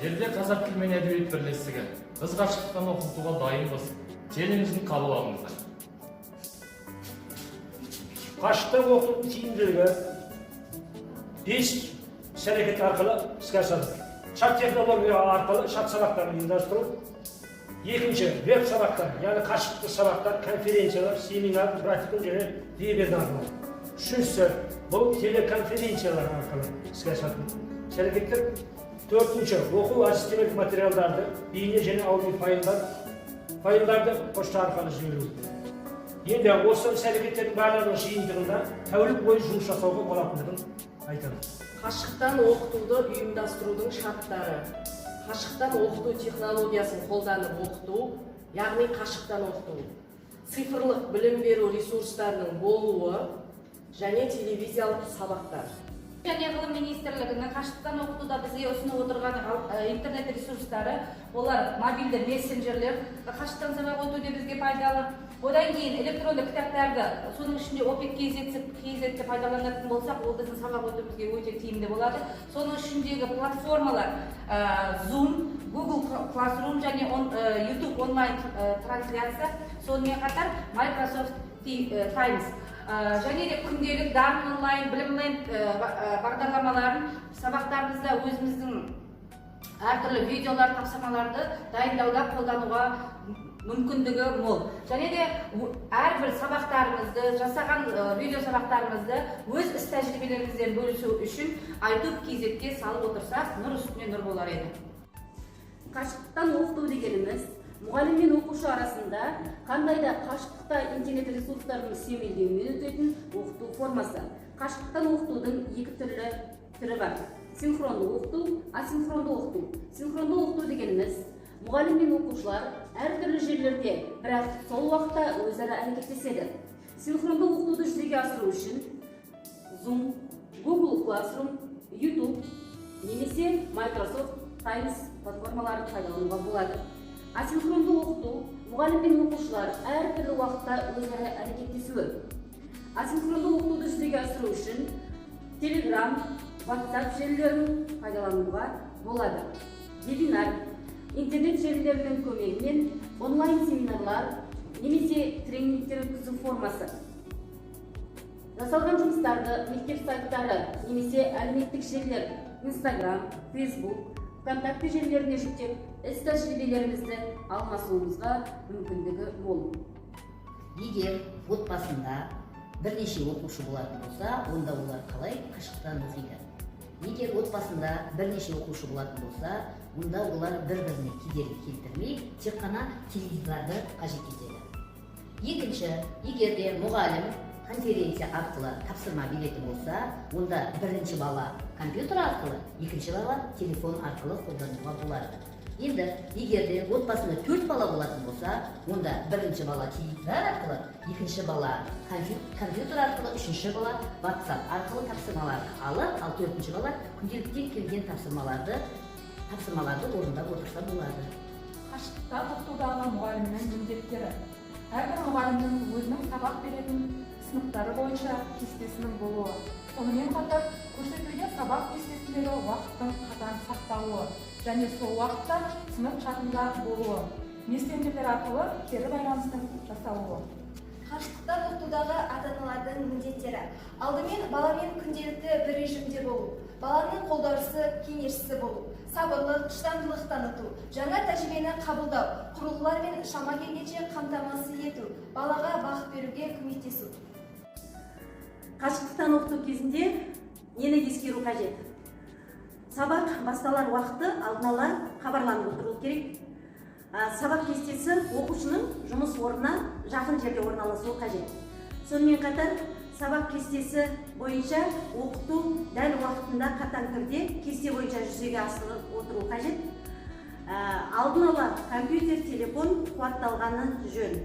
Елде қазақ тілі мен әдебиет бірлестігі біз қашықтықтан оқытуға дайынбыз. Челленджін қабыл алыңыздар. Қашықтан оқытудың тиімділігі 5 іс-әрекет арқылы іске асады. Чат технология арқылы чат сабақтарын ұйымдастыру. Екінші, веб сабақтар, яғни қашықтық сабақтар, конференциялар, семинар, практикум және вебинар арқылы. Үшіншісі, бұл телеконференциялар арқылы іске асатын іс-әрекеттер. Төртінші, оқу әдістемелік материалдарды, бейне және аудио файлдарды пошта арқылы жіберу. Енді осы іс-әрекеттердің барлығының жиынтығында тәулік бойы жұмыс жасауға болатындығын айтады. Қашықтан оқытуды ұйымдастырудың шарттары. Қашықтан оқыту технологиясын қолданып оқыту, яғни қашықтан оқыту. Цифрлық білім беру ресурстарының болуы және телевизиялық сабақтар. Және ғылым министрлігінің қашықтан оқытуда бізге ұсынып отырған интернет ресурстары, олар мобильді мессенджерлер, қашықтан сабақ өтуде бізге пайдалы. Одан кейін электронды кітаптарды, соның ішінде OPEC-KZ пайдаланатын болсақ, ол біздің сабақ өтуімізге өте тиімді болады. Соның ішіндегі платформалар Zoom, Google Classroom және YouTube онлайн трансляция, сонымен қатар Microsoft Teams. Және де күнделік дарын онлайн, білім бағдарламаларын сабақтарымызда өзіміздің әртүрлі видеолар, тапсырмаларды дайындауда қолдануға мүмкіндігі мол. Және де әрбір сабақтарымызды, жасаған видео сабақтарымызды өз іс тәжірибелерімізден бөлісу үшін YouTube-KZ-ке салып отырсақ, нұр үстіне нұр болар еді. Қашықтан оқыту дегеніміз мұғалім мен оқушы арасында қандай да қашықтықта интернет ресурстарының сүйемелдеуімен өтетін оқыту формасы. Қашықтан оқытудың екі түрі бар. Синхронды оқыту, асинхронды оқыту. Синхронды оқыту дегеніміз мұғалім мен оқушылар әртүрлі жерлерде, бірақ сол уақытта өзара әрекеттеседі. Синхронды оқытуды жүзеге асыру үшін Zoom, Google Classroom, YouTube немесе Microsoft Teams платформаларын пайдалануға болады. Асинхронды оқыту мұғалім мен оқушылар әртүрлі уақытта өзара әрекеттесуі. Асинхронды оқытуды жүзеге асыру үшін Telegram, WhatsApp желілерін пайдалануға болады. Вебинар, интернет желілерінің көмегімен онлайн семинарлар немесе тренингтер өткізу формасы. Жасалған жұмыстарды мектеп сайттары немесе әлеуметтік желілер Instagram, Facebook, ВКонтакте желілеріне жүктеп, іс тәжірибелерімізді алмасуымызға мүмкіндігі мол. Егер отбасында бірнеше оқушы болатын болса, онда олар қалай қашықтан оқиды? Егер отбасында бірнеше оқушы болатын болса, онда олар бір-біріне кедергі келтірмей, тек қана теледидарды қажет етеді. Екінші, егер де мұғалім конференция арқылы тапсырма беретін болса, онда бірінші бала компьютер арқылы, екінші бала телефон арқылы қолдануға болады. Енді, егер де отбасында 4 бала болатын болса, онда бірінші бала теледидар арқылы, екінші бала компьютер арқылы, үшінші бала WhatsApp арқылы тапсырмаларды алып, ал төртінші бала күнделіктен келген тапсырмаларды орындап отырса болады. Қашықтан оқытудағы мұғалімнің міндеттері. Әрбір мұғалімнің өзінің сабақ беретін сыныптары бойынша кестесінің болуы. Сонымен қатар көрсетілген сабақ кестесіндегі уақыттың қатаң сақталуы және сол уақытта сынып чатында болуы. Мессенджерлер арқылы кері байланыстың жасалуы. Қашықтан оқытудағы ата-аналардың міндеттері. Алдымен баламен күнделікті бір режимде болу, баланың қолдаушысы, кеңесшісі болу, сабырлық, шыдамдылық таныту, жаңа тәжірибені қабылдау, құрылғылар мен шама келгенше қамтамасыз ету, балаға бақыт беруге көмектесу. Қашықтан оқыту кезінде нені ескеру қажет? Сабақ басталар уақыты алдын ала хабарланып отыру керек. Сабақ кестесі оқушының жұмыс орнына жақын жерде орналасуы қажет. Сонымен қатар сабақ кестесі бойынша оқыту дәл уақытында қатаң түрде кесте бойынша жүзеге асырылып отыру қажет. Алдын ала компьютер, телефон қуатталғаны жөн.